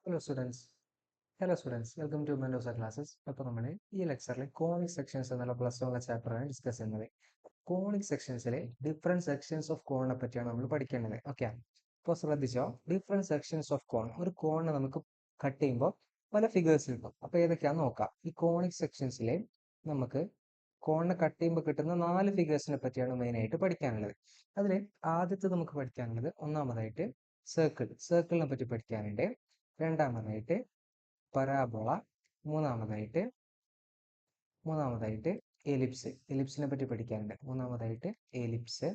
Hello students. Hello students. Welcome to Mendoza classes. അപ്പോൾ നമ്മൾ ഈ ലെക്ചറിൽ കോണിക് സെക്ഷൻസ് എന്നുള്ള പ്ലസ് വൺ ചാപ്റ്ററാണ് ഡിസ്കസ് ചെയ്യുന്നത്. കോണിക് സെക്ഷൻസിലെ ഡിഫറെന്റ് സെക്ഷൻസ് ഓഫ് കോണിനെ പറ്റിയാണ് നമ്മൾ പഠിക്കേണ്ടത്. ഓക്കെ, അപ്പോൾ ശ്രദ്ധിച്ചോ, ഡിഫറെന്റ് സെക്ഷൻസ് ഓഫ് കോൺ. ഒരു കോണിനെ നമുക്ക് കട്ട് ചെയ്യുമ്പോൾ പല ഫിഗേഴ്സ് കിട്ടും. അപ്പോൾ ഏതൊക്കെയാണെന്ന് നോക്കാം. ഈ കോണിക് സെക്ഷൻസിലെ നമുക്ക് കോണിനെ കട്ട് ചെയ്യുമ്പോൾ കിട്ടുന്ന 4 ഫിഗേഴ്സിനെ പറ്റിയാണ് മെയിനായിട്ട് പഠിക്കാനുള്ളത്. അതിൽ ആദ്യത്തെ നമുക്ക് പഠിക്കാനുള്ളത് ഒന്നാമതായിട്ട് സർക്കിളിനെ പറ്റി പഠിക്കാനുണ്ട്. രണ്ടാമതായിട്ട് പരാബോള, മൂന്നാമതായിട്ട് എലിപ്സിനെ പറ്റി പഠിക്കാനുണ്ട്. മൂന്നാമതായിട്ട് എലിപ്സ്,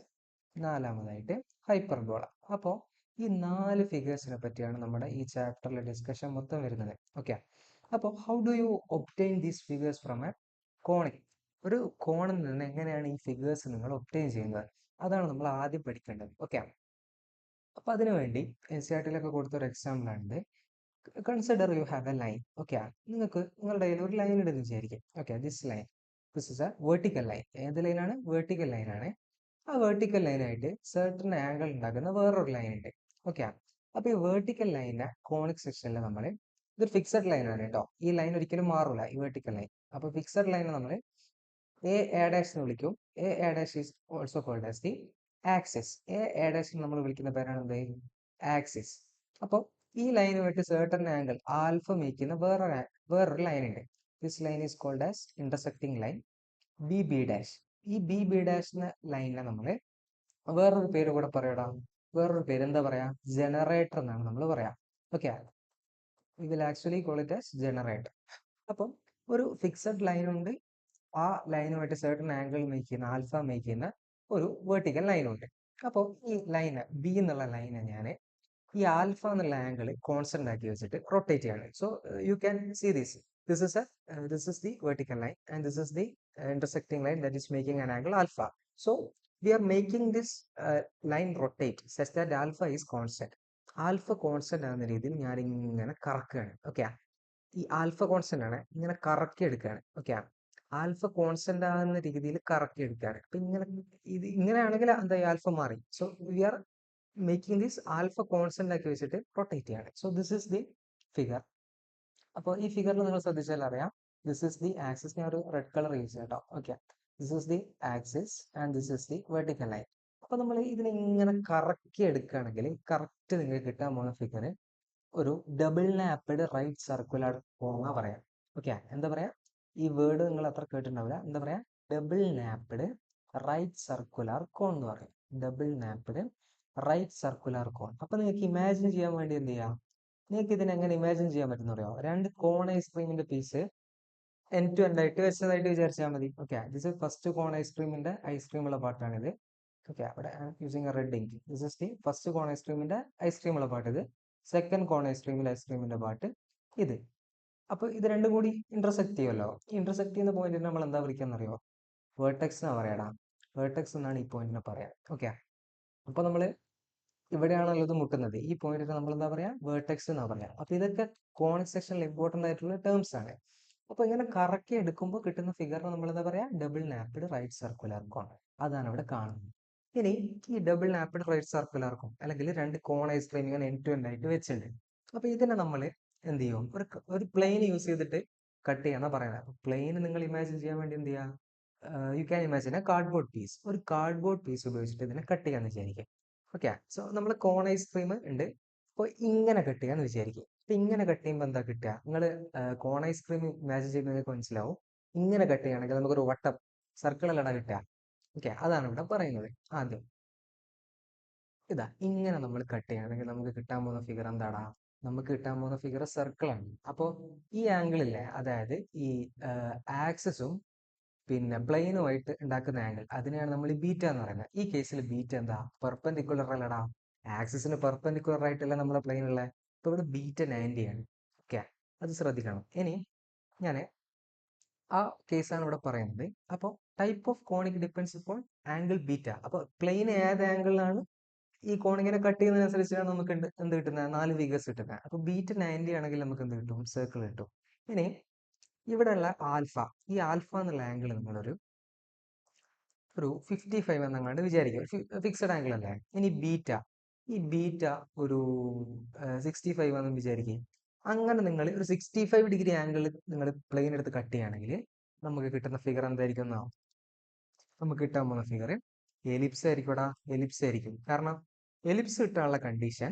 നാലാമതായിട്ട് ഹൈപ്പർബോള. അപ്പോൾ ഈ 4 ഫിഗേഴ്സിനെ പറ്റിയാണ് നമ്മുടെ ഈ ചാപ്റ്ററിലെ ഡിസ്കഷൻ മൊത്തം വരുന്നത്. ഓക്കെ, അപ്പോൾ how do you obtain these figures from A conic? ഒരു കോണിൽ നിന്ന് എങ്ങനെയാണ് ഈ ഫിഗേഴ്സ് നിങ്ങൾ ഒബ്റ്റെയിൻ ചെയ്യുന്നത്? അതാണ് നമ്മൾ ആദ്യം പഠിക്കേണ്ടത്. ഓക്കെ, അപ്പോൾ അതിനുവേണ്ടി NCERT-ലൊക്കെ കൊടുത്തൊരു എക്സാമ്പിൾ ആണിത്. Consider you have A line. Okay, നിങ്ങൾക്ക് നിങ്ങളുടെ കയ്യിൽ ഒരു ലൈൻ ഉണ്ടെന്ന് വിചാരിക്കും. Okay, this is A vertical line. ഏത് ലൈനാണ്? വെർട്ടിക്കൽ ലൈനാണ്. ആ വെർട്ടിക്കൽ ലൈനായിട്ട് സർട്ടൺ ആംഗിൾ ഉണ്ടാക്കുന്ന വേറൊരു ലൈൻ ഉണ്ട്. ഓക്കെ, അപ്പൊ ഈ വെർട്ടിക്കൽ ലൈനിനെ കോണിക് സെക്ഷനിൽ നമ്മൾ, ഇതൊരു ഫിക്സഡ് ലൈനാണ് കേട്ടോ, ഈ ലൈൻ ഒരിക്കലും മാറില്ല, ഈ വെർട്ടിക്കൽ ലൈൻ. അപ്പൊ ഫിക്സഡ് ലൈനെ നമ്മൾ എ ഡാഷ് എന്ന് വിളിക്കും. A dash is also called as the axis. A dash നമ്മൾ വിളിക്കുന്ന പേരാണ് എന്ത്? ആക്സിസ്. അപ്പോൾ ഈ ലൈനുമായിട്ട് certain ആംഗിൾ ആൽഫ മേക്കുന്ന വേറൊരു ലൈൻ ഉണ്ട്. This line is called as intersecting line B B dash. ഈ ബി ബി ഡാഷ് എന്ന ലൈനിനെ നമ്മൾ വേറൊരു പേര് കൂടെ പറയടാ. വേറൊരു പേര് എന്താ പറയാ? ജനറേറ്റർ എന്നാണ് നമ്മൾ പറയാ. Okay, we will actually call it as generator. അപ്പം ഒരു ഫിക്സഡ് ലൈൻ ഉണ്ട്, ആ ലൈനുമായിട്ട് certain ആംഗിൾ മേക്ക് ചെയ്യുന്ന, ആൽഫ മേക്ക് ചെയ്യുന്ന ഒരു വെർട്ടിക്കൽ ലൈൻ ഉണ്ട്. അപ്പോൾ ഈ ലൈന് ബി എന്നുള്ള ലൈനെ ഞാൻ ഈ ആൽഫ എന്നുള്ള ആംഗിൾ കോൺസ്റ്റന്റ് ആക്കി വെച്ചിട്ട് റൊട്ടേറ്റ് ചെയ്യാണ്. So you can see this is the vertical line and this is the intersecting line that is making an angle alpha. So we are making this line rotate such that alpha is constant. Alpha constant ആകുന്ന രീതിയിൽ ഞാൻ ഇങ്ങനെ കറക്കുകയാണ്. Okay, ഈ alpha constant ആണ്, ഇങ്ങനെ കറക്കി എടുക്കുകയാണ്. Okay, alpha constant ആകുന്ന രീതിയിൽ കറക്കി എടുക്കുകയാണ്. അപ്പൊ ഇങ്ങനെയാണെങ്കിൽ എന്താ, ആൽഫ മാറി. So we are making this alpha constant ആക്കി വെച്ചിട്ട് റൊട്ടേറ്റ് ചെയ്യാണ്. So this is the figure. അപ്പോൾ ഈ ഫിഗറിൽ നിങ്ങൾ ശ്രദ്ധിച്ചാൽ അറിയാം, ദിസ് ഇസ് ദി ആക്സിസ്. ഞാൻ ഒരു റെഡ് കളർ യൂസ് ചെയ്യാം കേട്ടോ. Okay, this is the axis and this is the vertical line. അപ്പൊ നമ്മൾ ഇതിനെ ഇങ്ങനെ കറക്കി എടുക്കുകയാണെങ്കിൽ കറക്റ്റ് നിങ്ങൾക്ക് കിട്ടാൻ പോകുന്ന ഫിഗർ ഒരു ഡബിൾ നാപ്ഡ് റൈറ്റ് സർക്കുലർ കോൺ പറയാം. ഓക്കെ, എന്താ പറയാ? ഈ വേർഡ് നിങ്ങൾ അത്ര കേട്ടിട്ടുണ്ടാവില്ല. എന്താ പറയാ? Double napped right circular cone എന്ന് പറയും. Double napped right circular cone. അപ്പൊ നിങ്ങൾക്ക് ഇമാജിൻ ചെയ്യാൻ വേണ്ടി എന്ത് ചെയ്യാം? നിങ്ങൾക്ക് ഇതിനെ എങ്ങനെ ഇമാജിൻ ചെയ്യാൻ പറ്റുന്ന പറയാം? രണ്ട് കോൺ ഐസ്ക്രീമിന്റെ പീസ് എൻ ടു എൻഡ് ആയിട്ട് വെച്ചതായിട്ട് വിചാരിച്ചാൽ മതി. Okay, this is first cone ഐസ്ക്രീമിന്റെ ഐസ്ക്രീമുള്ള പാർട്ടാണിത്. ഓക്കെ, അവിടെ using a red ink. This is the first cone ഐസ്ക്രീമിന്റെ ഐസ്ക്രീമുള്ള പാർട്ട്. ഇത് സെക്കൻഡ് കോൺ ഐസ്ക്രീമിന്റെ പാർട്ട് ഇത്. അപ്പൊ ഇത് രണ്ടും കൂടി ഇന്റർസെക്ട് ചെയ്യുമല്ലോ. ഈ ഇന്റർസെക്ട് ചെയ്യുന്ന പോയിന്റിന് നമ്മൾ എന്താ വിളിക്കാന്നറിയോ? വേർട്ടെക്സ് എന്നാ പറയാടാ. വേർട്ടെക്സ് എന്നാണ് ഈ പോയിന്റിനെ പറയാം. ഓക്കെ, അപ്പൊ നമ്മള് ഇവിടെയാണല്ലോ ഇത് മുട്ടുന്നത്. ഈ പോയിന്റിന് നമ്മൾ എന്താ പറയാ? വേർട്ടെക്സ് എന്നാ പറയാ. അപ്പൊ ഇതൊക്കെ കോണിക് സെക്ഷനിൽ ഇമ്പോർട്ടന്റ് ആയിട്ടുള്ള ടേംസ് ആണ്. അപ്പൊ ഇങ്ങനെ കറക്കി എടുക്കുമ്പോൾ കിട്ടുന്ന ഫിഗറിന് നമ്മൾ എന്താ പറയാ? Double napped right circular cone. അതാണ് ഇവിടെ കാണുന്നത്. ഇനി ഈ double napped right circular cone അല്ലെങ്കിൽ രണ്ട് കോൺ ഐസ്ക്രീം ഇങ്ങനെ എൻ ടു എൻഡ് ആയിട്ട് വെച്ചിട്ടുണ്ട്. അപ്പൊ ഇതിനെ നമ്മൾ എന്ത് ചെയ്യും? ഒരു പ്ലെയിൻ യൂസ് ചെയ്തിട്ട് കട്ട് ചെയ്യാന്നാ പറയുന്നത്. പ്ലെയിൻ നിങ്ങൾ ഇമാജിൻ ചെയ്യാൻ വേണ്ടി എന്ത് ചെയ്യാം? You can imagine a cardboard piece. ഒരു കാർഡ്ബോർഡ് പീസ് ഉപയോഗിച്ചിട്ട് ഇതിനെ കട്ട് ചെയ്യാന്ന് വിചാരിക്കും. ഓക്കെ, സോ നമ്മൾ കോൺ ഐസ്ക്രീം ഉണ്ട്, അപ്പോൾ ഇങ്ങനെ കട്ട് ചെയ്യാന്ന് വിചാരിക്കും. അപ്പൊ ഇങ്ങനെ കട്ട് ചെയ്യുമ്പോൾ എന്താ കിട്ടുക? നിങ്ങൾ കോൺ ഐസ്ക്രീം ഇമാജിൻ ചെയ്യുമ്പോൾ നിങ്ങൾക്ക് മനസ്സിലാവും. ഇങ്ങനെ കട്ട് ചെയ്യുകയാണെങ്കിൽ നമുക്കൊരു വട്ടം സർക്കിൾ അല്ലടാ കിട്ടുക. ഓക്കെ, അതാണ് ഇവിടെ പറയുന്നത്. ആദ്യം ഇതാ ഇങ്ങനെ നമ്മൾ കട്ട് ചെയ്യുകയാണെങ്കിൽ നമുക്ക് കിട്ടാൻ പോകുന്ന ഫിഗർ എന്താടാ? നമുക്ക് കിട്ടാൻ പോകുന്ന ഫിഗർ സർക്കിൾ ആണ്. അപ്പോൾ ഈ ആംഗിളില്ലേ, അതായത് ഈ ആക്സിസും പിന്നെ പ്ലെയിനുമായിട്ട് ഉണ്ടാക്കുന്ന ആംഗിൾ, അതിനെയാണ് നമ്മൾ ബീറ്റ എന്ന് പറയുന്നത്. ഈ കേസിൽ ബീറ്റ എന്താ? പെർപെൻഡിക്കുലർ അല്ലടാ. ആക്സിസിന് പെർപെൻഡിക്കുലർ ആയിട്ടല്ല നമ്മുടെ പ്ലെയിൻ ഉള്ളത്. ഇപ്പൊ ഇവിടെ ബീറ്റ 90 ആണ്. ഓക്കെ, അത് ശ്രദ്ധിക്കണം. ഇനി ഞാൻ ആ കേസാണ് ഇവിടെ പറയുന്നത്. അപ്പോൾ ടൈപ്പ് ഓഫ് കോണിക് ഡിപ്പെൻസ് ഇപ്പോൾ ആംഗിൾ ബീറ്റ. അപ്പോൾ പ്ലെയിൻ ഏത് ആംഗിളിലാണ് ഈ കോണിങ്ങിനെ കട്ട് ചെയ്യുന്നതിനനുസരിച്ചാണ് നമുക്ക് എന്ത് കിട്ടുന്നത്? 4 ഫിഗേഴ്സ് കിട്ടുന്നത്. അപ്പോൾ ബീറ്റ 90 ആണെങ്കിൽ നമുക്ക് എന്ത് കിട്ടും? സർക്കിൾ കിട്ടും. ഇനി ഇവിടെയുള്ള ആൽഫ, ഈ ആൽഫ എന്നുള്ള ആംഗിൾ നമ്മളൊരു 55 എന്നങ്ങാണ്ട് വിചാരിക്കും. ഫിക്സഡ് ആംഗിൾ അല്ലേ. ഇനി ബീറ്റ, ഈ ബീറ്റ ഒരു 65 എന്ന് വിചാരിക്കും. അങ്ങനെ നിങ്ങൾ ഒരു 65 ഡിഗ്രി ആംഗിൾ നിങ്ങൾ പ്ലെയിൻ എടുത്ത് കട്ട് ചെയ്യുകയാണെങ്കിൽ നമുക്ക് കിട്ടുന്ന ഫിഗർ എന്തായിരിക്കും എന്നാ? നമുക്ക് കിട്ടാൻ പോകുന്ന ഫിഗർ എലിപ്സ് ആയിരിക്കും. എലിപ്സ് ആയിരിക്കും. കാരണം എലിപ്സ് കിട്ടാനുള്ള condition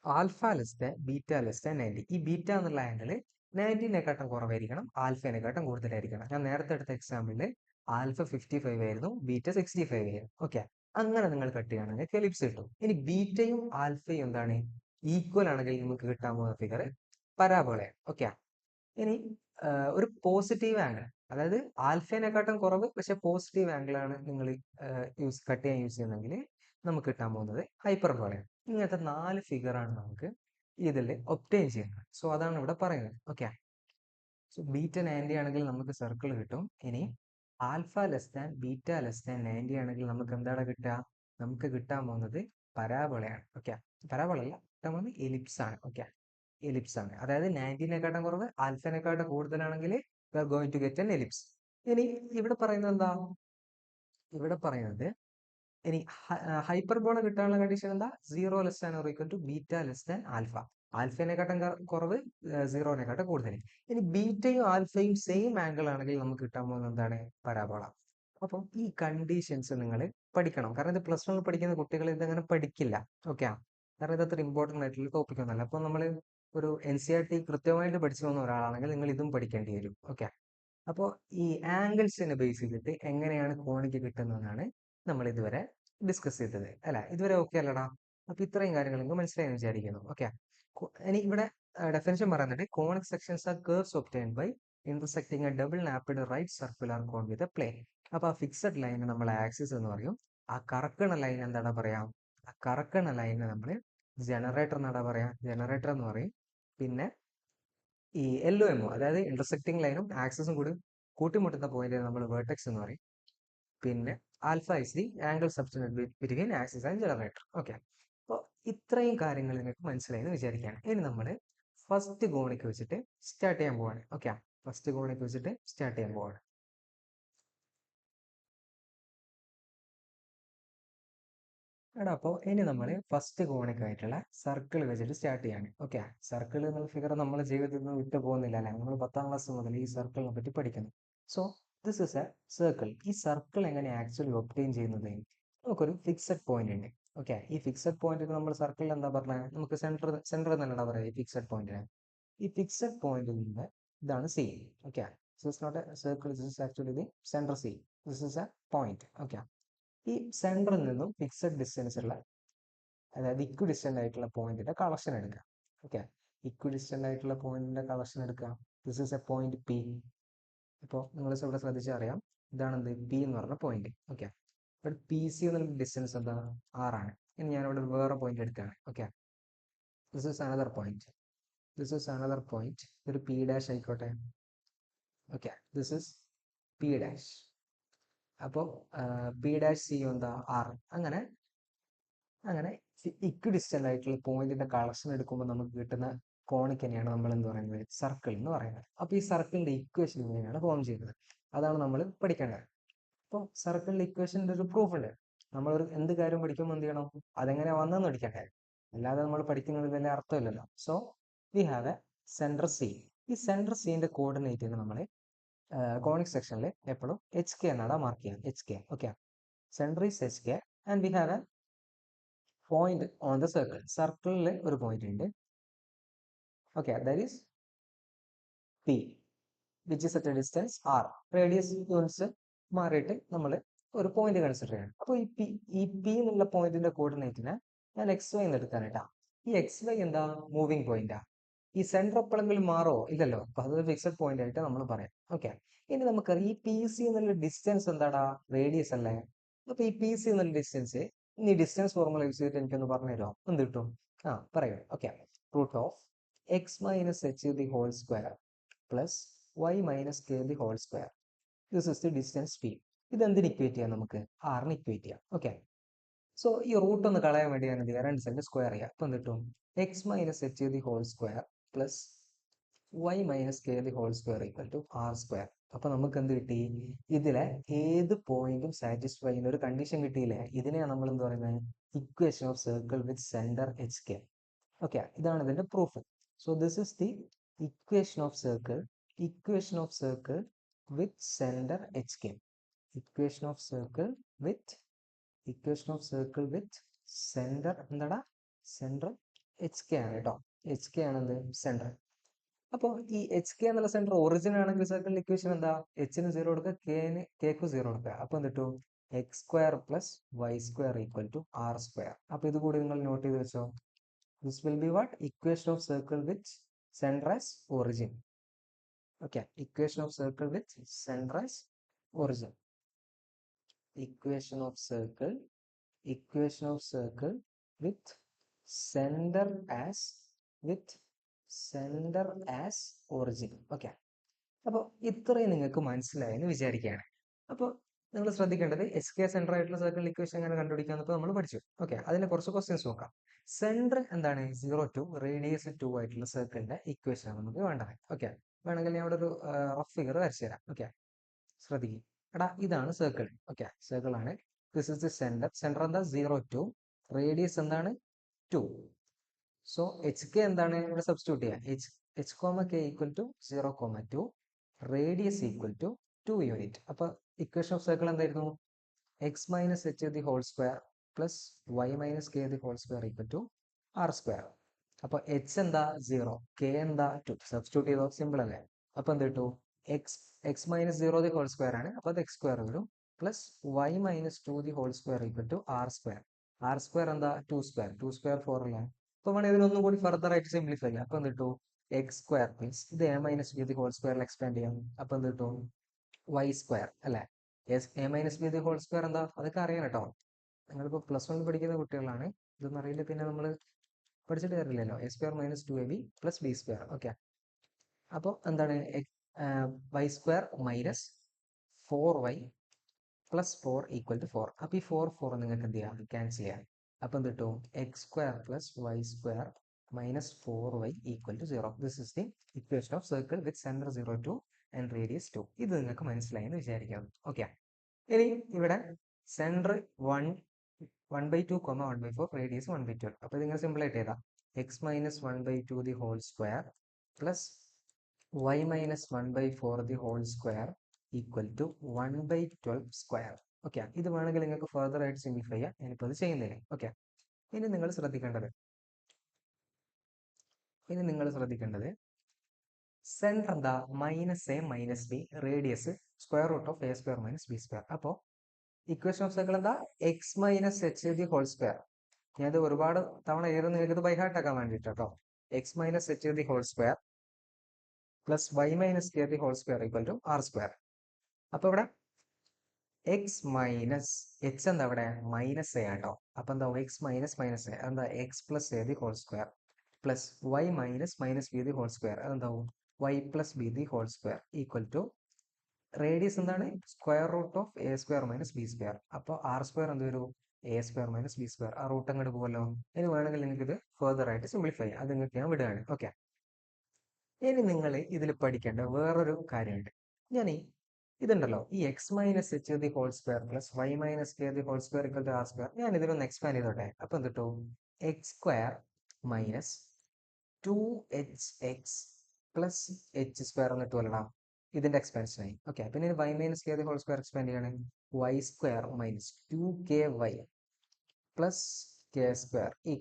alpha less than beta less than 90. ഈ ബീറ്റ എന്നുള്ള ആംഗിൾ 90നേക്കാട്ടും കുറവായിരിക്കണം, ആൽഫേനെക്കാട്ടും കൂടുതലായിരിക്കണം. ഞാൻ നേരത്തെ എടുത്ത എക്സാമ്പിളിൽ ആൽഫ 55 ആയിരുന്നു, ബീറ്റ 65 ആയിരുന്നു. ഓക്കെ, അങ്ങനെ നിങ്ങൾ കട്ട് ചെയ്യുകയാണെങ്കിൽ എലിപ്സ് കിട്ടും. ഇനി ബീറ്റയും ആൽഫയും എന്താണ്? ഈക്വൽ ആണെങ്കിൽ നമുക്ക് കിട്ടാൻ പോകുന്ന ഫിഗർ പരാബോളയാണ്. ഓക്കെ, ഇനി ഒരു പോസിറ്റീവ് ആംഗിൾ, അതായത് ആൽഫേനെക്കാട്ടും കുറവ് പക്ഷെ പോസിറ്റീവ് ആംഗിൾ ആണ് നിങ്ങൾ കട്ട് ചെയ്യാൻ യൂസ് ചെയ്യുന്നതെങ്കിൽ നമുക്ക് കിട്ടാൻ പോകുന്നത് ഹൈപ്പർബോളയാണ്. ഇങ്ങനത്തെ 4 ഫിഗർ ആണ് നമുക്ക് ഇതിൽ ഒബ്റ്റെയിൻ ചെയ്യുന്നത്. സോ അതാണ് ഇവിടെ പറയുന്നത്. ഓക്കെ, സോ ബീറ്റ 90 ആണെങ്കിൽ നമുക്ക് സർക്കിൾ കിട്ടും. ഇനി alpha less than beta less than 90 ആണെങ്കിൽ നമുക്ക് എന്താണ് കിട്ടുക? നമുക്ക് കിട്ടാൻ പോകുന്നത് പരാബോളയാണ്. ഓക്കെ, പരാബോള അല്ല, കിട്ടാൻ പോകുന്നത് എലിപ്സ് ആണ്. ഓക്കെ, എലിപ്സ് ആണ്. അതായത് 90നേക്കാട്ടും കുറവ് ആൽഫനെക്കാട്ടും കൂടുതലാണെങ്കിൽ we are going to get an ellipse. ഇനി ഇവിടെ പറയുന്നത് എന്താ? ഇവിടെ പറയുന്നത് ഇനി ഹൈപ്പർബോള കിട്ടാനുള്ള കണ്ടീഷൻ എന്താ? 0 less than or equal to beta less than alpha. ആൽഫേനെക്കാട്ടും കുറവ്, 0നേക്കാട്ടും കൂടുതൽ. ഇനി ബീറ്റയും ആൽഫയും സെയിം ആംഗിൾ ആണെങ്കിൽ നമുക്ക് കിട്ടാൻ പോകുന്നത് എന്താണ്? പരാബോള. അപ്പം ഈ കണ്ടീഷൻസ് നിങ്ങൾ പഠിക്കണം. കാരണം ഇത് പ്ലസ് 1 പഠിക്കുന്ന കുട്ടികൾ ഇതങ്ങനെ പഠിക്കില്ല. ഓക്കെ, കാരണം ഇത് അത്ര ഇമ്പോർട്ടൻ്റ് ആയിട്ടുള്ള ടോപ്പിക് ഒന്നല്ല. അപ്പോൾ നമ്മൾ ഒരു NCERT കൃത്യമായിട്ട് പഠിച്ചു പോകുന്ന ഒരാളാണെങ്കിൽ നിങ്ങൾ ഇതും പഠിക്കേണ്ടി വരും. ഓക്കെ, അപ്പോൾ ഈ ആംഗിൾസിനെ ബേസ് ചെയ്തിട്ട് എങ്ങനെയാണ് കോണിക്ക് കിട്ടുന്നതെന്നാണ് നമ്മൾ ഇതുവരെ ഡിസ്കസ് ചെയ്തത്. അല്ല, ഇതുവരെ ഓക്കെ അല്ലടാ? അപ്പൊ ഇത്രയും കാര്യങ്ങൾ നിങ്ങൾക്ക് മനസ്സിലായെന്ന് വിചാരിക്കുന്നു. ഓക്കെ, ഇനി ഇവിടെ ഡെഫിനിഷൻ പറയുന്നുണ്ട്. Conic sections are curves obtained by intersecting a double napped right circular cone with a plane. അപ്പൊ ആ ഫിക്സഡ് ലൈന് നമ്മൾ ആക്സിസ് എന്ന് പറയും. ആ കറക്കണ ലൈൻ എന്താണ് പറയാ? ആ കറക്കണ ലൈന് നമ്മൾ ജനറേറ്റർ എന്നാണ് പറയാ, ജനറേറ്റർ എന്ന് പറയും. പിന്നെ ഈ LOM, അതായത് ഇന്റർസെക്ടിങ് ലൈനും ആക്സിസും കൂടി കൂട്ടിമുട്ടുന്ന പോയിന്റ് നമ്മൾ വേർട്ടെക്സ് എന്ന് പറയും. പിന്നെ alpha is the angle substance between axis and generator. Okay, അപ്പോൾ ഇത്രയും കാര്യങ്ങൾ നിങ്ങൾക്ക് മനസ്സിലായി എന്ന് വിചാരിക്കുകയാണ്. ഇനി നമ്മൾ ഫസ്റ്റ് കോണിക്ക് വെച്ചിട്ട് സ്റ്റാർട്ട് ചെയ്യാൻ പോവാണ്. ഓക്കെ, ഫസ്റ്റ് കോണിക്ക് വെച്ചിട്ട് സ്റ്റാർട്ട് ചെയ്യാൻ പോവാണ്. എടാ, അപ്പോൾ ഇനി നമ്മൾ ഫസ്റ്റ് കോണിക്കായിട്ടുള്ള സർക്കിൾ വെച്ചിട്ട് സ്റ്റാർട്ട് ചെയ്യാണ്. ഓക്കെ, സർക്കിൾ എന്നുള്ള ഫിഗർ നമ്മുടെ ജീവിതത്തിൽ നിന്ന് വിട്ടു പോകുന്നില്ല അല്ലേ? നമ്മൾ 10ാം ക്ലാസ് മുതൽ ഈ സർക്കിളിനെ പറ്റി പഠിക്കുന്നു. So this is A circle. ഈ സർക്കിൾ എങ്ങനെ ആക്ച്വലി ഒബ്റ്റെയിൻ ചെയ്യുന്നത്? നമുക്കൊരു ഫിക്സഡ് പോയിന്റ് ഉണ്ട്. ഓക്കെ, ഈ ഫിക്സഡ് പോയിന്റിന് നമ്മൾ സർക്കിളിൽ എന്താ പറഞ്ഞത്? നമുക്ക് സെന്റർ എന്നല്ല പറയാം ഈ ഫിക്സഡ് പോയിന്റിന്. ഈ ഫിക്സഡ് പോയിന്റിൽ നിന്ന് ഇതാണ് C. Okay, this is not a circle, this is actually the centre C. This is a point. Okay, ഈ സെന്ററിൽ നിന്നും ഫിക്സഡ് ഡിസ്റ്റൻസ് ഉള്ള, അതായത് ഇക്വി ഡിസ്റ്റന്റ് ആയിട്ടുള്ള പോയിന്റിന്റെ കളക്ഷൻ എടുക്കുക. ഓക്കെ, ഇക്വി ഡിസ്റ്റന്റ് ആയിട്ടുള്ള പോയിന്റിന്റെ കളക്ഷൻ എടുക്കുക. This is a point P. ഇപ്പോൾ നിങ്ങൾ ഇവിടെ ശ്രദ്ധിച്ചാൽ അറിയാം, ഇതാണ് എന്ത്? P എന്ന് പറഞ്ഞ പോയിന്റ്. ഓക്കെ, ഇവിടെ PC എന്നുള്ള ഡിസ്റ്റൻസ് എന്താ? 6 ആണ്. ഇനി ഞാനിവിടെ വേറെ പോയിന്റ് എടുക്കുകയാണ്. Okay, this is another point, this is another point. ഇതൊരു P' ആയിക്കോട്ടെ. Okay, this is P'. അപ്പോൾ P' C എന്താ? 6. അങ്ങനെ അങ്ങനെ ഇക്വി ഡിസ്റ്റന്റ് ആയിട്ടുള്ള പോയിന്റിന്റെ കളക്ഷൻ എടുക്കുമ്പോൾ നമുക്ക് കിട്ടുന്ന കോണിക്ക് തന്നെയാണ് നമ്മൾ എന്ത് പറയുന്നത്? സർക്കിൾ എന്ന് പറയുന്നത്. അപ്പോൾ ഈ സർക്കിളിന്റെ ഇക്വേഷൻ ഇങ്ങനെയാണ് ഫോം ചെയ്യുന്നത്. അതാണ് നമ്മൾ പഠിക്കേണ്ടത്. അപ്പോൾ സർക്കിളിന്റെ ഇക്വേഷൻ്റെ ഒരു പ്രൂഫ് ഉണ്ട്. നമ്മളൊരു എന്ത് കാര്യം പഠിക്കുമ്പോൾ എന്ത് ചെയ്യണം? അതെങ്ങനെ വന്നെന്ന് പഠിക്കണ്ടേ? അല്ലാതെ നമ്മൾ പഠിക്കുന്നത് വലിയ അർത്ഥമില്ലല്ലോ. So we have a centre C. ഈ സെൻറ്റർ Cന്റെ കോർഡിനേറ്റ് നമ്മൾ കോണിക് സെക്ഷനിൽ എപ്പോഴും HK എന്നാണ് മാർക്ക് ചെയ്യാം. HK. Okay, centre is HK and we have a point on the circle. സർക്കിളിൽ ഒരു പോയിന്റ് ഉണ്ട്. Okay, that is P, which is at a distance R. Radius units മാറിയിട്ട് നമ്മൾ ഒരു പോയിന്റ് കൺസിഡർ ചെയ്യണം. അപ്പോൾ ഈ P എന്നുള്ള പോയിന്റിന്റെ കോർഡിനേറ്റിനെ ഞാൻ XY എന്ന് എടുക്കാനായിട്ടാ. ഈ XY എന്താ? മൂവിങ് പോയിന്റാ. ഈ സെന്റർ എപ്പോഴെങ്കിലും മാറോ? ഇല്ലല്ലോ. അപ്പൊ അതൊരു ഫിക്സഡ് പോയിന്റ് ആയിട്ട് നമ്മൾ പറയാം. ഓക്കെ, ഇനി നമുക്കറിയാം ഈ PC എന്നുള്ള ഡിസ്റ്റൻസ് എന്താടാ? റേഡിയസ് അല്ലേ? അപ്പൊ ഈ PC എന്നുള്ള ഡിസ്റ്റൻസ്, ഇനി ഡിസ്റ്റൻസ് ഫോർമുല യൂസ് ചെയ്തിട്ട് എനിക്കൊന്ന് പറഞ്ഞു തരുമോ? എന്ത് കിട്ടും? പറയൂ. Okay, root of X minus H the whole square plus Y minus K the whole square. This is the distance P. ഇതെന്തിന് ഇക്വേറ്റ് ചെയ്യാം? നമുക്ക് ആറിന് ഇക്വേറ്റ് ചെയ്യാം. ഓക്കെ, സോ ഈ റൂട്ട് ഒന്ന് കളയാൻ വേണ്ടി ഞാൻ എന്ത് ചെയ്യാം? 2 സെന്റ് സ്ക്വയർ ചെയ്യാം. അപ്പം കിട്ടും X minus H the whole square plus Y minus K the whole square equal to R square. അപ്പൊ നമുക്ക് എന്ത് കിട്ടി? ഇതിലെ ഏത് പോയിന്റും സാറ്റിസ്ഫൈ ചെയ്യുന്ന ഒരു കണ്ടീഷൻ കിട്ടിയില്ലേ? ഇതിനെയാണ് നമ്മൾ എന്ത് പറയുന്നത്? Equation of circle with centre HK. Okay, ഇതാണ് ഇതിന്റെ proof. So this is the equation of circle with center HK. Equation of circle with center എന്താടാ സെൻറ്റർ HK ആണ് കേട്ടോ. HK ആണെന്ത് സെൻറ്റർ. അപ്പോൾ ഈ HK എന്നുള്ള സെൻറ്റർ ഒറിജിൻ ആണെങ്കിൽ സർക്കിളിന്റെ ഇക്വേഷൻ എന്താ? Hന് 0 കൊടുക്കുക, Kക്ക് 0 കൊടുക്കുക. അപ്പോൾ എന്ത് കിട്ടും? x² + y² = r². അപ്പോൾ ഇത് കൂടി നിങ്ങൾ നോട്ട് ചെയ്ത് വെച്ചോ. This will be what? Equation of circle with center as origin. Okay, equation of circle with center as origin. Equation of circle with center as origin. Okay. അപ്പോൾ ഇത്രയും നിങ്ങൾക്ക് മനസ്സിലായെന്ന് വിചാരിക്കുകയാണ്. അപ്പോൾ നിങ്ങൾ ശ്രദ്ധിക്കേണ്ടത് HK സെൻറ്റർ ആയിട്ടുള്ള സർക്കിൾ ഇക്വേഷൻ എങ്ങനെ കണ്ടുപിടിക്കാമെന്നപ്പോൾ നമ്മൾ പഠിച്ചു. ഓക്കെ, അതിന് കുറച്ച് ക്വസ്റ്റ്യൻസ് നോക്കാം. സെൻറ്റർ എന്താണ്? 0 to റേഡിയസ് 2 ആയിട്ടുള്ള സർക്കിളിന്റെ ഇക്വേഷൻ ആണ് നമുക്ക് വേണ്ടത്. ഓക്കെ, വേണമെങ്കിൽ ഞാൻ ഇവിടെ ഒരു റഫ് ഫിഗർ വരച്ചു തരാം. ഓക്കെ, ശ്രദ്ധിക്കും. എടാ ഇതാണ് സർക്കിൾ. ഓക്കെ, സർക്കിൾ ആണ്. This is the centre. Centre എന്താ? 0 to റേഡിയസ് എന്താണ്? 2. സോ HK എന്താണ്? ഇവിടെ സബ്സ്റ്റിറ്റ്യൂട്ട് ചെയ്യാം. h, k = 0, 2. Radius = 2 unit. അപ്പോൾ ഇക്വേഷൻ ഓഫ് സർക്കിൾ എന്തായിരുന്നു? x - h² plus y - k² = r². അപ്പോൾ h എന്താ? 0, k എന്താ? 2. സബ്സ്റ്റിറ്റ്യൂട്ട് ചെയ്തോ, സിമ്പിൾ അല്ലേ? അപ്പോൾ എന്ത് കിട്ടും? x - 0² ആണ്, അപ്പോൾ അത് x² വരും, പ്ലസ് y - 2² = r². r² എന്താ? 2². 2² 4 അല്ലേ? അപ്പോൾ വേണം ഇതിനൊന്നും കൂടി ഫർദർ ആയിട്ട് സിംപ്ലിഫൈ ചെയ്യാം. അപ്പോൾ എന്ത് കിട്ടും? x² മീൻസ് ഇത് a - b² എക്സ്പാൻഡ് ചെയ്യാം. അപ്പോൾ എന്ത് കിട്ടും? y² അല്ലേ? a - b² എന്താ? അതൊക്കെ അറിയാം കേട്ടോ. നിങ്ങളിപ്പോൾ +1 പഠിക്കുന്ന കുട്ടികളാണ്. ഇതൊന്നും അറിയില്ല പിന്നെ നമ്മൾ പഠിച്ചിട്ട് കാര്യമില്ലല്ലോ. a² - 2ab + b². ഓക്കെ, അപ്പോൾ എന്താണ്? y² - 4y + 4 = 4. അപ്പോൾ ഈ 4 നിങ്ങൾക്ക് എന്ത് ചെയ്യാം? ക്യാൻസൽ ചെയ്യാം. അപ്പോൾ എന്ത് കിട്ടും? x² + y² - 4y = 0. This is the equation of circle with centre 0 to and radius 2. ഇത് നിങ്ങൾക്ക് മനസ്സിലായി എന്ന് വിചാരിക്കാം. ഓക്കെ, ഇനി ഇവിടെ സെൻറ്റർ 1/2, 1/4, റേഡിയസ് 1/12. അപ്പോൾ ഇതിങ്ങനെ സിമ്പിൾ ആയിട്ട് എഴുതാം. x - 1/2² plus y - 1/4² = 1/12². ഓക്കെ, ഇത് വേണമെങ്കിൽ നിങ്ങൾക്ക് ഫർദർ ആയിട്ട് സിംപ്ലിഫൈ ചെയ്യാം. ഞാനിപ്പോൾ അത് ചെയ്യുന്നില്ല. ഓക്കെ, ഇനി നിങ്ങൾ ശ്രദ്ധിക്കേണ്ടത് സെൻറ്റർ എന്താ? -a - b, radius √a² - b². അപ്പോൾ ഇക്വേഷൻ ഓഫ് സർക്കിൾ എന്താ? x - h² ഞാനത് ഒരുപാട് തവണ എഴുതുന്ന നിങ്ങൾക്ക് ബൈ ഹാർട്ട് ആക്കാൻ വേണ്ടിയിട്ട് കേട്ടോ. x - h² plus y - k² = r². അപ്പോൾ ഇവിടെ x മൈനസ് h എന്താ? ഇവിടെ -a ആട്ടോ. അപ്പോൾ എന്താ? x - -a എന്താ? x + a² plus y - b². അതെന്താവും? y + b² = radius എന്താണ്? √a² - b². അപ്പോൾ r² എന്ത് വരും? a² - b². ആ റൂട്ട് അങ്ങോട്ട് പോകുമല്ലോ. ഇനി വേണമെങ്കിൽ നിങ്ങൾക്ക് ഇത് ഫർദർ ആയിട്ട് സിംപ്ലിഫൈ ചെയ്യാം. അത് നിങ്ങൾക്ക് ഞാൻ വിടുകയാണ്. ഓക്കെ, ഇനി നിങ്ങൾ ഇതിൽ പഠിക്കേണ്ട വേറൊരു കാര്യമുണ്ട്. ഞാൻ ഇതുണ്ടല്ലോ, ഈ x - h² plus y - k² = r². ഞാൻ ഇതിലൊന്ന് എക്സ്പാൻഡ് ചെയ്തോട്ടെ. അപ്പോൾ എന്ത് കിട്ടും? x² - 2hx പ്ലസ് h² എന്ന് കിട്ടുമല്ലോ. ഇതിന്റെ എക്സ്പാൻഷനായി. ഓക്കെ, പിന്നെ y - k² എക്സ്പാൻഡ് ചെയ്യാണ്. y² - 2ky plus k² =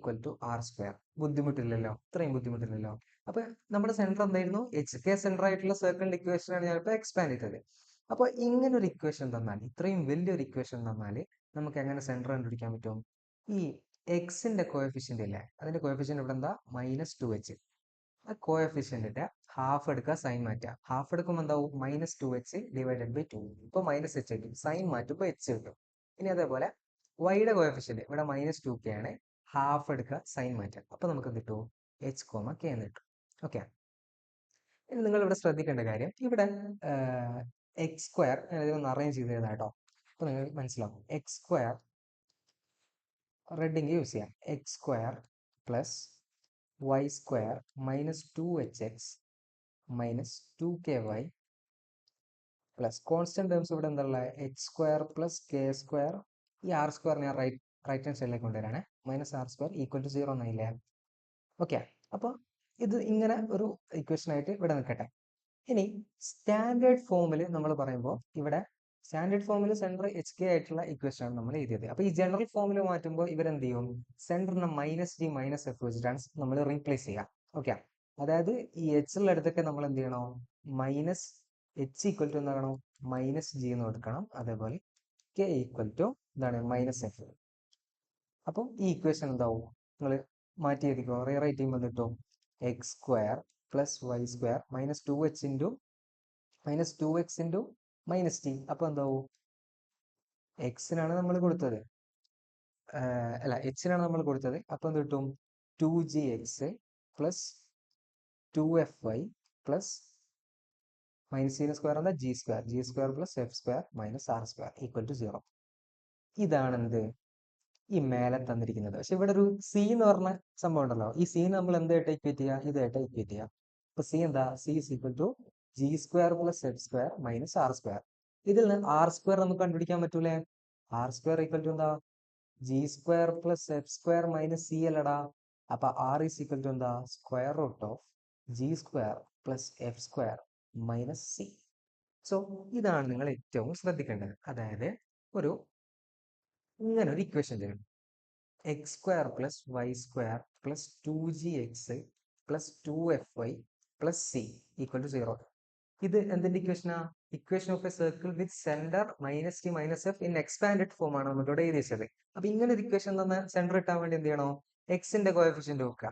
r². ബുദ്ധിമുട്ടില്ലല്ലോ, ഇത്രയും ബുദ്ധിമുട്ടില്ലല്ലോ. അപ്പൊ നമ്മുടെ സെന്റർ എന്തായിരുന്നു? HK സെന്റർ ആയിട്ടുള്ള സർക്കിളിന്റെ ഇക്വേഷൻ ആണ് ഞാനിപ്പോൾ എക്സ്പാൻഡ് ചെയ്തത്. അപ്പോൾ ഇങ്ങനെ ഒരു ഇക്വേഷൻ തന്നാൽ, ഇത്രയും വലിയൊരു ഇക്വേഷൻ തന്നാൽ നമുക്ക് എങ്ങനെ സെന്റർ കണ്ടുപിടിക്കാൻ പറ്റും? ഈ എക്സിന്റെ കോഎഫിഷ്യന്റ് ഇല്ലേ, അതിന്റെ കോഎഫിഷ്യന്റ് ഇവിടെ എന്താ? -2h. ആ കോഎഫിഷ്യന്റിന്റെ ഹാഫ് എടുക്കുക, സൈൻ മാറ്റുക. ഹാഫ് എടുക്കുമ്പോൾ എന്താവും? -2h / 2. ഇപ്പോൾ -h കിട്ടും. സൈൻ മാറ്റുമ്പോൾ h കിട്ടും. ഇനി അതേപോലെ വൈയുടെ കോഎഫിഷ്യന്റ് ഇവിടെ -2k ആണ്. ഹാഫ് എടുക്കുക, സൈൻ മാറ്റുക. അപ്പോൾ നമുക്ക് കിട്ടും h, k എന്ന് കിട്ടും. ഓക്കെ, ഇനി നിങ്ങൾ ഇവിടെ ശ്രദ്ധിക്കേണ്ട കാര്യം, ഇവിടെ x² ഒന്ന് അറേഞ്ച് ചെയ്ത് കേട്ടോ. അപ്പോൾ നിങ്ങൾക്ക് മനസ്സിലാവും. x² റെഡിങ് യൂസ് ചെയ്യാം. x² plus y² - 2hx minus 2ky plus constant terms ഇവിടെ എന്താ ഉള്ളത്? h² plus k². ഈ r² ഞാൻ റൈറ്റ് ഹാൻഡ് സൈഡിലേക്ക് കൊണ്ടുവരാണ്. -r² = 0 എന്നായില്ലേ? ഓക്കെ, അപ്പോൾ ഇത് ഇങ്ങനെ ഒരു ഇക്വേഷൻ ആയിട്ട് ഇവിടെ നിൽക്കട്ടെ. ഇനി സ്റ്റാൻഡേർഡ് ഫോമിൽ നമ്മൾ പറയുമ്പോൾ ഇവിടെ സ്റ്റാൻഡേർഡ് ഫോമിൽ സെൻറ്റർ എച്ച് കെ ആയിട്ടുള്ള ഇക്വേഷൻ ആണ് നമ്മൾ എഴുതിയത്. അപ്പൊ ഈ ജനറൽ ഫോമിൽ മാറ്റുമ്പോൾ ഇവരെന്ത് ചെയ്യും? സെൻറ്ററിനെ മൈനസ് ഡി മൈനസ് എഫ് വെച്ചിട്ടാണ് നമ്മൾ റീപ്ലേസ് ചെയ്യുക. ഓക്കെ, അതായത് ഈ എച്ച് ഉള്ള അടുത്തൊക്കെ നമ്മൾ എന്ത് ചെയ്യണോ? മൈനസ് എച്ച് ഈക്വൽ ടു എന്താണോ? മൈനസ് ജി എന്ന് കൊടുക്കണം. അതേപോലെ കെ ഈക്വൽ ടു എന്താണ്? Minus F. അപ്പം ഈ ഇക്വേഷൻ എന്താവും? നിങ്ങൾ മാറ്റി എഴുതിക്കോ. റീറൈറ്റ് ചെയ്യുമ്പോൾ കിട്ടും X square plus Y square minus two H into minus two X into minus T. അപ്പൊ എന്താവും? എക്സിനാണ് നമ്മൾ കൊടുത്തത്, അല്ല എച്ചിനാണ് നമ്മൾ കൊടുത്തത്. അപ്പൊ എന്ത് കിട്ടും? Two G X plus two F Y plus minus zero square എന്താ? G square. G square plus F square minus R square equal to 0. ഇതാണ് എന്ത്? ഈ മേലെ തന്നിരിക്കുന്നത്. പക്ഷെ ഇവിടെ ഒരു സി എന്ന് പറഞ്ഞ സംഭവം ഉണ്ടല്ലോ. ഈ സി നമ്മൾ എന്തായിട്ട് ഇക്വേറ്റ് ചെയ്യുക? ഇതായിട്ട് ഇക്വേറ്റ് ചെയ്യുക. അപ്പൊ സി എന്താ? C is equal to G square plus F square minus R square. ഇതിൽ നിന്ന് ആർ സ്ക്വയർ നമുക്ക് കണ്ടുപിടിക്കാൻ പറ്റൂലേ? ആർ സ്ക്വയർ ഈക്വൽ ടു എന്താ? G square plus F square minus C അല്ലടാ. അപ്പൊ ആർ ഈസ് ഈക്വൽ ടു എന്താ? Square root of G square plus F square minus C. So ഇതാണ് നിങ്ങൾ ഏറ്റവും ശ്രദ്ധിക്കേണ്ടത്. അതായത് ഒരു ഇങ്ങനെ ഒരു ഇക്വേഷൻ തരും. X square plus Y square plus two G X plus two F Y plus C equal to 0. ഇത് എന്തിന്റെ ഇക്വേഷനാ? Equation of a circle with centre minus T minus F in expanded form ആണ് നമ്മളിവിടെ എഴുതി വെച്ചത്. അപ്പൊ ഇങ്ങനെ ഒരു ഇക്വേഷൻ തന്നെ സെന്റർ ഇട്ടാൻ വേണ്ടി എന്ത് ചെയ്യണോ? എക്സിന്റെ കോഎഫിഷ്യന്റ് നോക്കുക.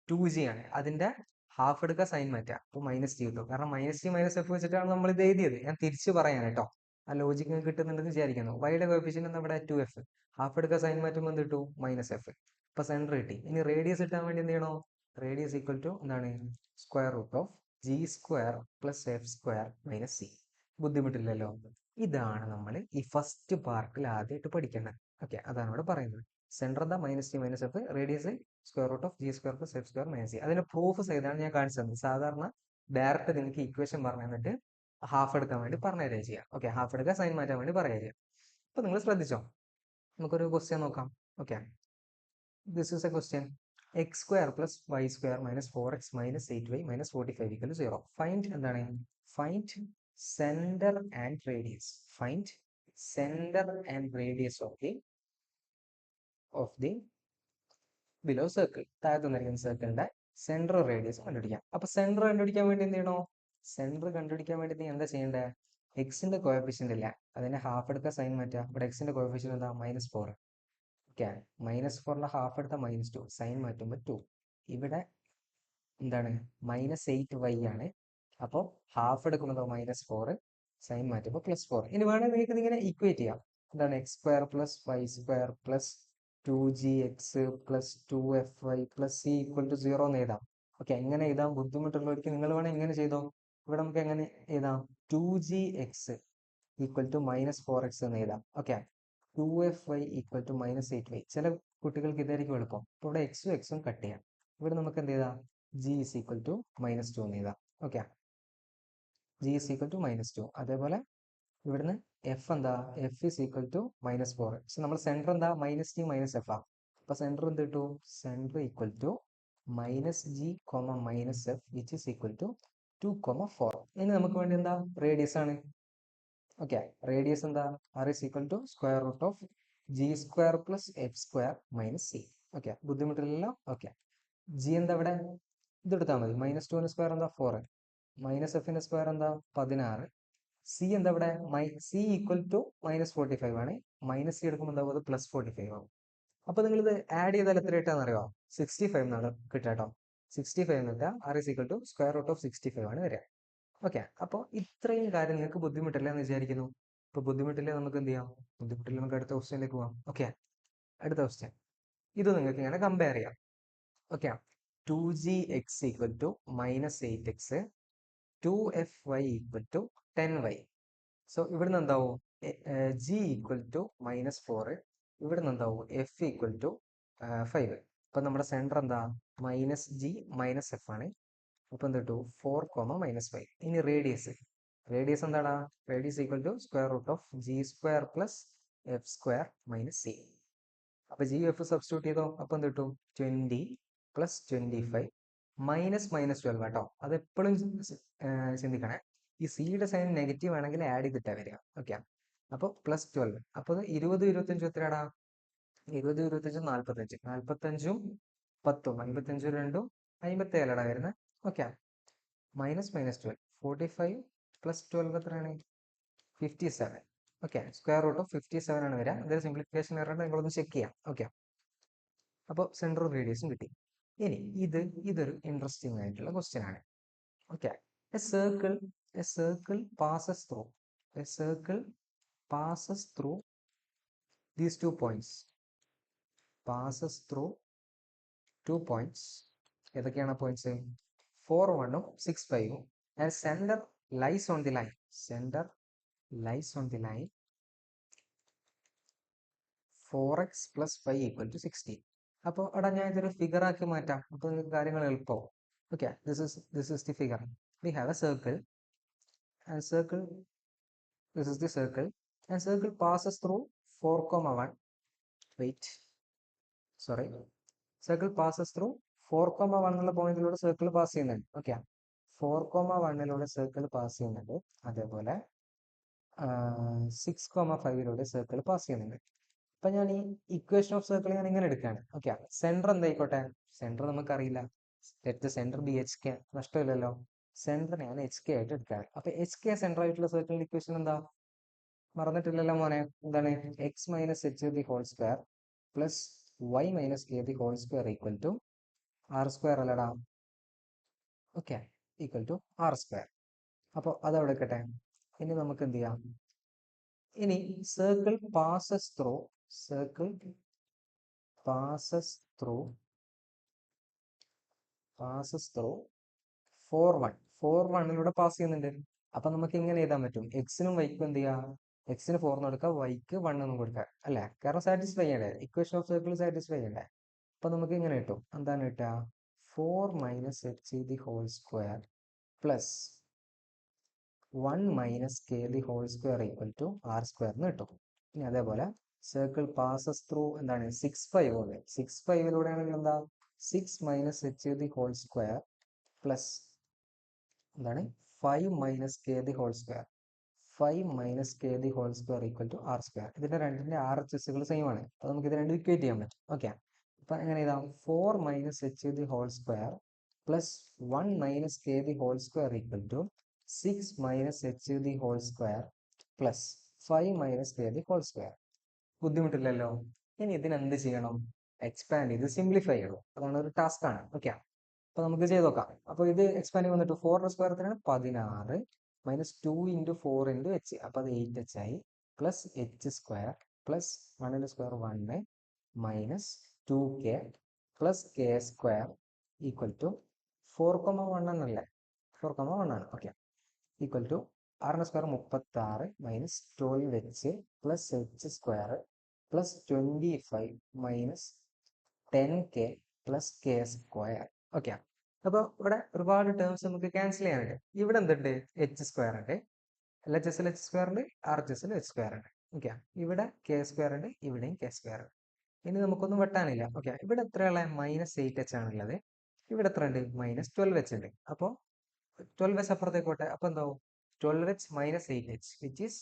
ടു ജി ആണ്, അതിന്റെ ഹാഫ് എടുക്കുക, സൈൻ മാറ്റുക. അപ്പൊ മൈനസ് ടി കിട്ടും. കാരണം മൈനസ് ടി മൈനസ് എഫ് വെച്ചിട്ടാണ് നമ്മൾ ഇത് എഴുതിയത്. ഞാൻ തിരിച്ചു പറയാൻ കേട്ടോ, ആ ലോജിക് കിട്ടുന്നുണ്ടെന്ന് വിചാരിക്കുന്നു. വൈയുടെ കോഎഫിഷ്യന്റ് നമ്മുടെ ടു എഫ്, ഹാഫ് എടുക്കുക, സൈൻ മാറ്റുമ്പോൾ എന്ത് കിട്ടും? Minus F. ഇപ്പൊ സെന്റർ കിട്ടി. ഇനി റേഡിയസ് ഇട്ടാൻ വേണ്ടി എന്ത് ചെയ്യണോ? റേഡിയസ് ഈക്വൽ ടു എന്താണ്? Square root of G square plus F square minus C. ബുദ്ധിമുട്ടില്ലല്ലോ. ഇതാണ് നമ്മൾ ഈ ഫസ്റ്റ് പാർട്ടിൽ ആദ്യമായിട്ട് പഠിക്കേണ്ടത്. ഓക്കെ, അതാണ് ഇവിടെ പറയുന്നത്. സെന്റർ എന്താ? Minus T minus F. Radius square root of G square plus F square minus C. അതിന്റെ പ്രൂഫ് ചെയ്താണ് ഞാൻ കാണിച്ചു തന്നത്. സാധാരണ ഡയറക്റ്റ് നിങ്ങൾക്ക് ഇക്വേഷൻ പറഞ്ഞു തന്നിട്ട് ഹാഫ് എടുക്കാൻ വേണ്ടി പറഞ്ഞു തരിക ചെയ്യാം. ഓക്കെ, ഹാഫ് എടുക്കുക, സൈൻ മാറ്റാൻ വേണ്ടി പറയുക ചെയ്യാം. അപ്പൊ നിങ്ങൾ ശ്രദ്ധിച്ചോ. നമുക്കൊരു ക്വസ്റ്റ്യൻ നോക്കാം. Okay, this is a question. X square plus Y square minus 4x minus 8y minus 45 equal to 0. Find എന്താണ്? Find centre and radius. Find centre and radius of the below circle. താഴെ തന്നിരിക്കുന്ന സർക്കിളിന്റെ centre radius കണ്ടുപിടിക്കാം. അപ്പൊ centre കണ്ടുപിടിക്കാൻ വേണ്ടി എന്ത് ചെയ്യണോ? സെന്റർ കണ്ടുപിടിക്കാൻ വേണ്ടി നീ എന്താ ചെയ്യേണ്ടത്? എക്സിന്റെ കോഎഫിഷ്യന്റ് ഇല്ല, അതിന്റെ ഹാഫ് എടുക്കുക, സൈൻ മാറ്റുക. ഇവിടെ എക്സിന്റെ കോഎഫിഷ്യന്റ് എന്താ? -4. ഓക്കെ, -4ന്റെ ഹാഫ് എടുത്ത -2, സൈൻ മാറ്റുമ്പോൾ 2. ഇവിടെ എന്താണ്? -8y ആണ്. അപ്പോൾ ഹാഫ് എടുക്കുന്നത് -4, സൈൻ മാറ്റുമ്പോൾ +4. ഇനി വേണമെങ്കിൽ നിങ്ങൾക്ക് ഇങ്ങനെ ഈക്വേറ്റ് ചെയ്യാം. എന്താണ്? X square plus Y square plus 2gx plus 2fy plus C equal to 0 എന്ന് എഴുതാം. ഓക്കെ, എങ്ങനെ എഴുതാം? ബുദ്ധിമുട്ടുള്ളവർക്ക് നിങ്ങൾ വേണമെങ്കിൽ എങ്ങനെ ചെയ്തോ. ഇവിടെ നമുക്ക് എങ്ങനെ എഴുതാം? 2gx ഈക്വൽ ടു -4x എന്ന് എഴുതാം. Okay, 2fy equal to -8y. ചില കുട്ടികൾക്ക് ഇതായിരിക്കും എളുപ്പം. അപ്പോൾ ഇവിടെ എക്സും എക്സും കട്ട് ചെയ്യാം. ഇവിടെ നമുക്ക് എന്ത് ചെയ്താം? g is equal to -2 എന്ന് എഴുതാം. ഓക്കെ, g is equal to -2. അതേപോലെ ഇവിടുന്ന് എഫ് എന്താ? F is equal to -4. പക്ഷെ നമ്മൾ സെന്റർ എന്താ? -t -f ആ. അപ്പൊ സെന്റർ എന്ത് കിട്ടു? Centre equal to -g, -f which is equal to 2, 4. ഇനി നമുക്ക് വേണ്ടി എന്താ? റേഡിയസ് ആണ്. ഓക്കെ, റേഡിയസ് എന്താ? R is equal to square root of G square plus F square minus C. Okay, ബുദ്ധിമുട്ടില്ലല്ലോ. ഓക്കെ, ജി എന്താ? ഇവിടെ ഇത് എടുത്താൽ മതി. -2ന്റെ സ്ക്വയർ എന്താ? 4. -fന്റെ സ്ക്വയർ എന്താ? 16. സി എന്താ? ഇവിടെ സി ഈക്വൽ ടു -45 ആണ്. മൈനസ് സി എടുക്കുമ്പോൾ എന്താ? +45 ആവും. അപ്പൊ നിങ്ങൾ ഇത് ആഡ് ചെയ്താൽ എത്ര കിട്ടാന്ന് അറിയോ? 65 എന്നാണ് കിട്ടാട്ടോ. 65 എന്ന് കിട്ടുക. R is equal to square root of 65 ആണ് വരിക. ഓക്കെ, അപ്പോൾ ഇത്രയും കാര്യം നിങ്ങൾക്ക് ബുദ്ധിമുട്ടില്ല എന്ന് വിചാരിക്കുന്നു. ഇപ്പൊ ബുദ്ധിമുട്ടില്ല, നമുക്ക് എന്ത് ചെയ്യാം? ബുദ്ധിമുട്ടില്ല, നമുക്ക് അടുത്ത ക്വസ്റ്റ്യനിലേക്ക് പോകാം. ഓക്കെ, അടുത്ത ക്വസ്റ്റ്യൻ. ഇത് നിങ്ങൾക്ക് ഇങ്ങനെ കമ്പയർ ചെയ്യാം. Okay, 2gx equal to -8x, 2fy equal to 10y. So ഇവിടുന്ന് എന്താവും? g equal to -4. ഇവിടുന്ന് എന്താവും? f equal to 5. അപ്പൊ നമ്മുടെ സെന്റർ എന്താ? -g -f ആണ്. അപ്പൊ എന്ത് കിട്ടു? 4, -5. ഇനി റേഡിയസ്. റേഡിയസ് എന്താടാ? Radius equal to square root of G square plus F square minus C. അപ്പൊ ജി എഫ് സബ്സ്റ്റിറ്റ്യൂട്ട് ചെയ്തോ. അപ്പൊ എന്ത് കിട്ടും? 20 + 25 മൈനസ് മൈനസ് 12 കേട്ടോ, അത് എപ്പോഴും ചിന്തിക്കണേ. ഈ സിയുടെ സൈൻ നെഗറ്റീവ് ആണെങ്കിൽ ആഡ് ചെയ്തിട്ടാ വരിക. ഓക്കെ, അപ്പോൾ പ്ലസ് 12. അപ്പോൾ 20 25 എത്രയാടാ? 20 25 45. 45ഉം 10ഉം 55 2 57 വരുന്നത്. ഓക്കെ, മൈനസ് മൈനസ് 12 45 പ്ലസ് 12 എത്രയാണ്? 57. ഓക്കെ, സ്ക്വയർ റൂട്ട് ഓഫ് 57 ആണ് വരിക. അതിൽ സിംപ്ലിഫിക്കേഷൻ എറർ നിങ്ങളൊന്ന് ചെക്ക് ചെയ്യാം. ഓക്കെ, അപ്പോൾ സെൻട്രൽ റേഡിയസും കിട്ടി. ഇനി ഇതൊരു ഇൻട്രസ്റ്റിംഗ് ആയിട്ടുള്ള ക്വസ്റ്റ്യൻ ആണ്. Okay, A circle passes through a circle passes through these 2 points, passes through 2 points. ഏതൊക്കെയാണ് പോയിന്റ്സ്? 4 1 ഉം 6 5 ഉം. and center lies on the line, center lies on the line 4x plus 5 equal to 16. അപ്പോൾ അവിടെ ഞാൻ ഇതൊരു figure ആക്കി മാറ്റാം, അപ്പോൾ നിങ്ങൾക്ക് കാര്യങ്ങൾ എളുപ്പമാവും. Okay, this is the figure. We have a circle, and circle, this is the circle, and circle passes through 4 comma 1. Wait, sorry, circle passes through 4 comma 1 എന്നുള്ള പോയിന്റിലൂടെ സർക്കിൾ പാസ് ചെയ്യുന്നുണ്ട്. ഓക്കെ, 4 comma 1 സർക്കിൾ പാസ് ചെയ്യുന്നുണ്ട്. അതേപോലെ 6 comma 5 circle pass ചെയ്യുന്നുണ്ട്. അപ്പൊ ഞാൻ ഈ equation of circle ഞാൻ ഇങ്ങനെ എടുക്കുകയാണ്. ഓക്കെ, സെന്റർ എന്തായിക്കോട്ടെ? സെന്റർ നമുക്കറിയില്ല. Let centre be H K. നഷ്ടമില്ലല്ലോ, സെന്റർ ഞാൻ എച്ച് കെ ആയിട്ട് എടുക്കുകയാണ്. അപ്പൊ എച്ച് കെ സെന്റർ ആയിട്ടുള്ള സർക്കിളിന്റെ ഇക്വേഷൻ എന്താ? മറന്നിട്ടില്ലല്ലോ മോനെ. എന്താണ്? X minus H the whole square plus Y minus K the whole square equal to R square അല്ലടാ? Okay, equal to R square. അപ്പോൾ അതവിടെ എടുക്കട്ടെ. ഇനി നമുക്ക് എന്ത് ചെയ്യാം? ഇനി circle passes through, circle passes through 4 1 pass ചെയ്യുന്നുണ്ട്. അപ്പൊ നമുക്ക് ഇങ്ങനെ എഴുതാൻ പറ്റും. എക്സിനും വൈക്കും എന്ത് ചെയ്യാം? എക്സിന് 4 എന്ന് കൊടുക്കുക, വൈക്ക് 1 എന്നും കൊടുക്കുക, അല്ലെ? കാരണം സാറ്റിസ്ഫൈ ചെയ്യണ്ടേ, ഇക്വേഷൻ ഓഫ് സർക്കിൾ സാറ്റിസ്ഫൈ ചെയ്യണ്ടേ. അപ്പൊ നമുക്ക് ഇങ്ങനെ കിട്ടും. എന്താണ് കിട്ടുക? 4 minus H the whole square plus 1 minus K the whole square equal to R square എന്ന് കിട്ടും. ഇനി അതേപോലെ സർക്കിൾ പാസസ് ത്രൂ എന്താണ്? 6 5 ഉണ്ട്. 6 5 ആണെങ്കിൽ എന്താ? 6 minus H the whole square plus എന്താണ്? 5 minus K the whole square. 5 minus K the whole square equal to R square. ഇതിന്റെ രണ്ടിന്റെ ആർ എച്ച് എസുകൾ സെയിം ആണ്. അപ്പൊ നമുക്ക് ഇത് രണ്ടും ഇക്വേറ്റ് ചെയ്യാൻ പറ്റും. ഓക്കെ, അപ്പൊ എങ്ങനെ എഴുതാം? 4 minus H the whole square plus 1 minus K the whole square equal to 6 minus H the whole square plus 5 minus K the whole square. ബുദ്ധിമുട്ടില്ലല്ലോ. ഇനി ഇതിനെന്ത് ചെയ്യണം? എക്സ്പാൻഡ് ചെയ്ത് സിംപ്ലിഫൈ ചെയ്യണം. അതാണ് ഒരു ടാസ്ക് ആണ്. ഓക്കെ, അപ്പൊ നമുക്ക് ചെയ്ത് നോക്കാം. അപ്പൊ ഇത് എക്സ്പാൻഡ് വന്നിട്ട് 4 സ്ക്വയർ എത്രയാണ്? 16 മൈനസ് 2 ഇൻറ്റു 4 ഇൻറ്റു എച്ച്, അപ്പൊ അത് 8 എച്ച് ആയി. Plus H square plus 1 square 1 minus 2k plus K square equal to 4,1 എന്നല്ലേ? 4,1 ആണ്. Okay, equal to 6 square 36 minus 12 H plus H square plus 25 minus 10k plus K square. Okay, അപ്പൊ ഇവിടെ ഒരുപാട് terms നമുക്ക് cancel ചെയ്യാനുണ്ട്. ഇവിടെ എന്തുണ്ട്? എച്ച് സ്ക്വയർ ഉണ്ട്, L H S H square ഉണ്ട്, R H S H square ഉണ്ട്. ഓക്കെ, ഇവിടെ കെ സ്ക്വയർ ഉണ്ട്, ഇവിടെയും കെ സ്ക്വയർ ഉണ്ട്. ഇനി നമുക്കൊന്നും വെട്ടാനില്ല. ഓക്കെ, ഇവിടെ എത്രയുള്ള? മൈനസ് 8 എച്ച് ആണുള്ളത്. ഇവിടെ എത്ര ഉണ്ട്? മൈനസ് 12 എച്ച് ഉണ്ട്. അപ്പോൾ 12 എച്ച് അപ്പുറത്തേക്കോട്ടെ. അപ്പൊ എന്താവും? 12 H minus 8 H which is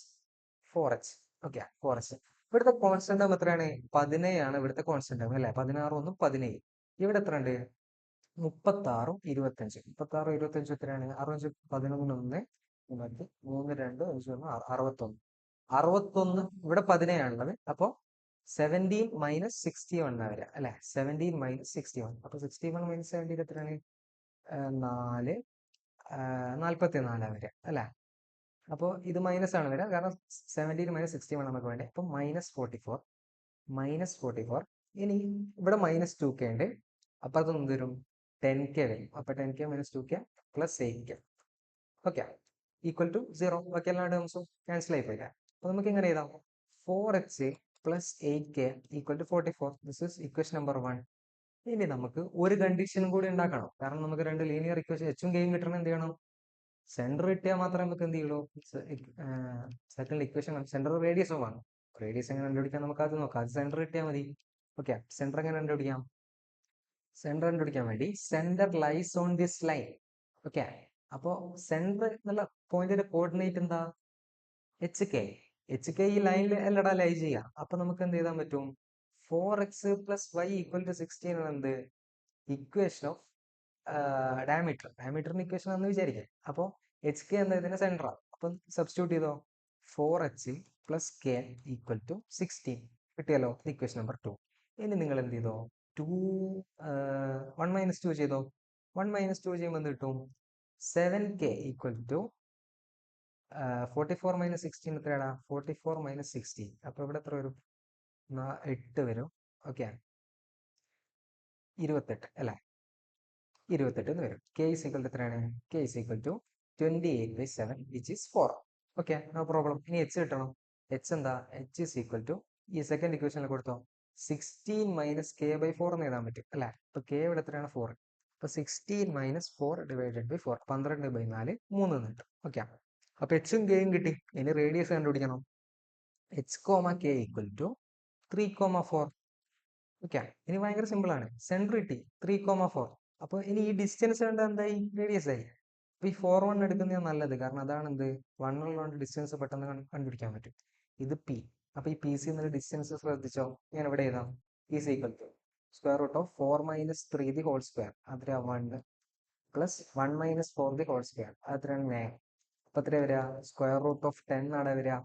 4 H. Okay, 4 H. ഇവിടുത്തെ കോൺസ്റ്റന്റ് ടേം എത്രയാണ്? 17 ആണ് ഇവിടുത്തെ കോൺസ്റ്റന്റ് ടേം, അല്ലെ? 16 1 17. ഇവിടെ എത്ര ഉണ്ട്? 36 25. 36 25 എത്രയാണ്? 65 11 1 3 2 5 1 61. 61 ഇവിടെ 17 ആണുള്ളത്. അപ്പൊ 17 മൈനസ് 61 വരിക, അല്ലെ? 17 മൈനസ് 61. അപ്പൊ 61 മൈനസ് 17 എത്രയാണ്? 4 44 വരിക, അല്ലെ? അപ്പോൾ ഇത് മൈനസ് ആണ് വരിക, കാരണം 17 മൈനസ് 61 നമുക്ക് വേണ്ടി. അപ്പൊ -44. ഇനി ഇവിടെ -2k ഉണ്ട്. അപ്പൊ അതൊന്നും തരും? 10k വരും. അപ്പൊ 10k minus 2k plus 8k. Okay, equal to 0. ബാക്കി എല്ലാ ടേംസും ക്യാൻസൽ ആയി പോയില്ല. അപ്പൊ നമുക്ക് എങ്ങനെ എഴുതാം? 4h plus 8k equal to 44. This is equation number 1. ഇനി നമുക്ക് ഒരു കണ്ടീഷനും കൂടി ഉണ്ടാക്കണം. കാരണം നമുക്ക് രണ്ട് ലീനിയർ ഇക്വേഷൻ എച്ചും കെയും കിട്ടണം. എന്ത് ചെയ്യണം? സെന്റർ കിട്ടിയാൽ മാത്രമേ നമുക്ക് എന്ത് ചെയ്യുള്ളൂ? സെക്കൻഡ് ഇക്വേഷൻ സെന്റർ റേഡിയസും ആണ്. റേഡിയസ് എങ്ങനെ കണ്ടുപിടിക്കാം? നമുക്ക് അത് നോക്കാം. അത് സെന്റർ കിട്ടിയാൽ മതി. ഓക്കെ, സെന്റർ എങ്ങനെ കണ്ടുപിടിക്കാം? സെന്റർ കണ്ടുപിടിക്കാൻ വേണ്ടി centre lies on this line. Okay, അപ്പോ സെന്റർ എന്നുള്ള പോയിന്റിന്റെ കോർഡിനേറ്റ് എന്താ? HK ഈ ലൈനിൽ അല്ലടാ ലൈ ചെയ്യാം. അപ്പൊ നമുക്ക് എന്ത് ചെയ്താൻ പറ്റും? 4x + y = 16 ആണ് എന്ത്? ഇക്വേഷൻ ഓഫ് ഡയമീറ്ററിന്റെ ഇക്വേഷൻ ആണെന്ന് വിചാരിക്കാം. അപ്പോൾ HK എന്താ? ഇതിന്റെ സെന്റർ ആണ്. അപ്പം സബ്സ്റ്റിറ്റ്യൂട്ട് ചെയ്തോ. 4h + k = 16 കിട്ടിയല്ലോ. Equation number 2. ഇനി നിങ്ങൾ എന്ത് ചെയ്തോ? 1 - 2 ചെയ്തോ. 1 - 2 ചെയ്യുമ്പോൾ എന്ത് കിട്ടും? 7k = 44 - 16 എത്രയാടാ? 44 - 16. അപ്പൊ ഇവിടെ എത്ര വരും? 8 വരും. ഓക്കെ, 28 അല്ലെ? 28 എന്ന് വരും. k = എത്രയാണ്? k = 28/7 which is 4. Okay, no problem. ഇനി h കിട്ടണം. h എന്താ? h = ഈ സെക്കൻഡ് ഇക്വേഷനിൽ കൊടുത്തോ. 16 - k/4 എന്ന് എഴുതാൻ പറ്റും അല്ലെ? അപ്പൊ k ഇവിടെ എത്രയാണ്? 4. അപ്പൊ 16 - 4 / 4 12/4 3 എന്ന് കിട്ടും. ഓക്കെ, അപ്പൊ h ഉം k ഉം കിട്ടി. ഇനി റേഡിയസ് കണ്ടുപിടിക്കണം. h, k = 3,4. ഓക്കെ, ഇനി ഭയങ്കര സിമ്പിൾ ആണ്. സെന്റർ കിട്ടി 3,4. അപ്പൊ ഇനി ഈ ഡിസ്റ്റൻസ് കണ്ട എന്തായി? റേഡിയസ് ആയി. അപ്പൊ ഈ 4 എടുക്കുന്നതാണ് നല്ലത്. കാരണം അതാണ് എന്ത്? 1 ഉള്ളതുകൊണ്ട് ഡിസ്റ്റൻസ് പെട്ടെന്ന് കണ്ടുപിടിക്കാൻ പറ്റും. ഇത് p. അപ്പൊ ഈ PC എന്നുള്ള ഡിസ്റ്റൻസ് ശ്രദ്ധിച്ചോ. ഞാൻ ഇവിടെ എഴുതാം. P = √4 - 3 the whole square. അത്ര 1 + 1 - 4 the whole square. അത്രയാണ് 9. അപ്പൊ എത്ര വരിക? √10 ആണ് വരിക.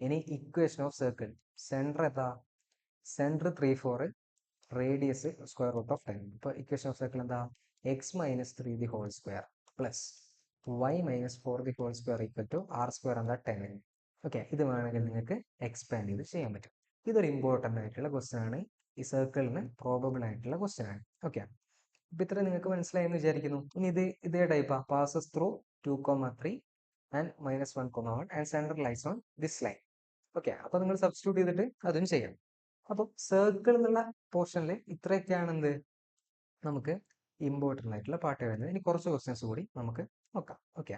ഇനി ഇക്വേഷൻ ഓഫ് സർക്കിൾ. സെന്റർ എത്താ? Centre 3, 4, radius √10. ഇപ്പൊ ഇക്വേഷൻ ഓഫ് സർക്കിൾ എന്താ? x - 3 the whole square plus y - 4 the whole square = r² എന്താ? 10. ഓക്കെ, ഇത് വേണമെങ്കിൽ നിങ്ങൾക്ക് എക്സ്പാൻഡ് ചെയ്ത് ചെയ്യാൻ പറ്റും. ഇതൊരു ഇമ്പോർട്ടൻ്റ് ആയിട്ടുള്ള ക്വസ്റ്റ്യൻ ആണ്. ഈ സർക്കിളിന് പ്രോബബിൾ ആയിട്ടുള്ള ക്വസ്റ്റ്യൻ ആണ്. ഓക്കെ, ഇപ്പൊ ഇത്ര നിങ്ങൾക്ക് മനസ്സിലായെന്ന് വിചാരിക്കുന്നു. ഇനി ഇതേ ടൈപ്പാ. Passes through 2,3 and -1,1 and centre lies on this line. Okay, അപ്പൊ നിങ്ങൾ സബ്സ്റ്റിറ്റ്യൂട്ട് ചെയ്തിട്ട് അതും ചെയ്യാം. അപ്പൊ സർക്കിൾ എന്നുള്ള പോർഷനിൽ ഇത്രയൊക്കെയാണ് എന്ത് നമുക്ക് ഇമ്പോർട്ടൻ്റ് ആയിട്ടുള്ള പാർട്ട് വരുന്നത്. ഇനി കുറച്ച് ക്വസ്റ്റ്യൻസ് കൂടി നമുക്ക് നോക്കാം. ഓക്കെ,